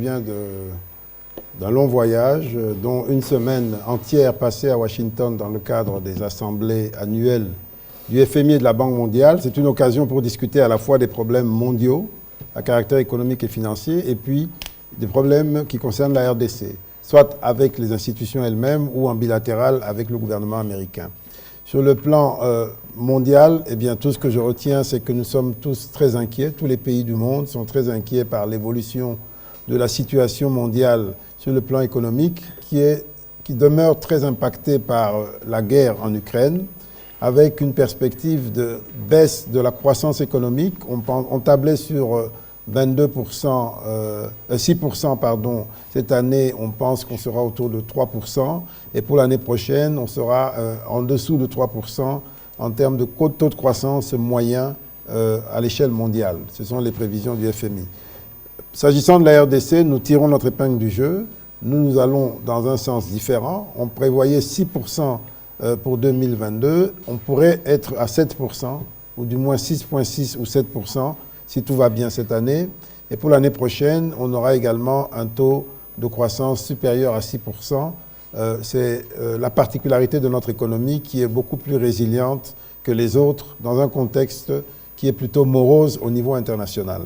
reviens d'un long voyage, dont une semaine entière passée à Washington dans le cadre des assemblées annuelles du FMI et de la Banque mondiale. C'est une occasion pour discuter à la fois des problèmes mondiaux à caractère économique et financier, et puis des problèmes qui concernent la RDC, soit avec les institutions elles-mêmes ou en bilatéral avec le gouvernement américain. Sur le plan mondial, eh bien, tout ce que je retiens, c'est que nous sommes tous très inquiets. Tous les pays du monde sont très inquiets par l'évolution de la situation mondiale sur le plan économique, qui demeure très impactée par la guerre en Ukraine, avec une perspective de baisse de la croissance économique. On tablait sur 22%, 6% pardon. Cette année, on pense qu'on sera autour de 3%. Et pour l'année prochaine, on sera en dessous de 3% en termes de taux de croissance moyen à l'échelle mondiale. Ce sont les prévisions du FMI. S'agissant de la RDC, nous tirons notre épingle du jeu. Nous allons dans un sens différent. On prévoyait 6% pour 2022. On pourrait être à 7%, ou du moins 6,6 ou 7%, si tout va bien cette année. Et pour l'année prochaine, on aura également un taux de croissance supérieur à 6%. C'est la particularité de notre économie qui est beaucoup plus résiliente que les autres dans un contexte qui est plutôt morose au niveau international.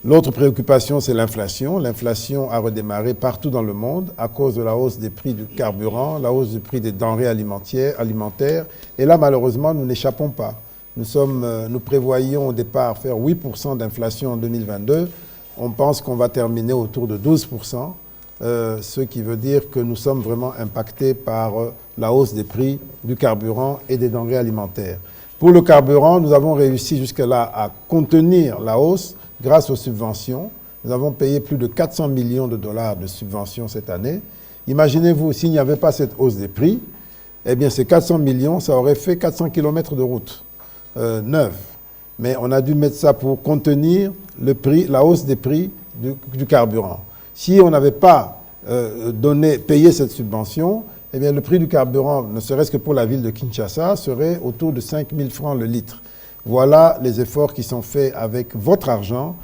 L'autre préoccupation, c'est l'inflation. L'inflation a redémarré partout dans le monde à cause de la hausse des prix du carburant, la hausse du prix des denrées alimentaires. Et là, malheureusement, nous n'échappons pas. Nous prévoyions au départ faire 8% d'inflation en 2022. On pense qu'on va terminer autour de 12%, ce qui veut dire que nous sommes vraiment impactés par la hausse des prix du carburant et des denrées alimentaires. Pour le carburant, nous avons réussi jusque-là à contenir la hausse grâce aux subventions. Nous avons payé plus de 400 millions de dollars de subventions cette année. Imaginez-vous, s'il n'y avait pas cette hausse des prix, eh bien ces 400 millions, ça aurait fait 400 km de route neuve. Mais on a dû mettre ça pour contenir le prix, la hausse des prix du carburant. Si on n'avait pas payé cette subvention, eh bien le prix du carburant, ne serait-ce que pour la ville de Kinshasa, serait autour de 5 000 francs le litre. Voilà les efforts qui sont faits avec votre argent.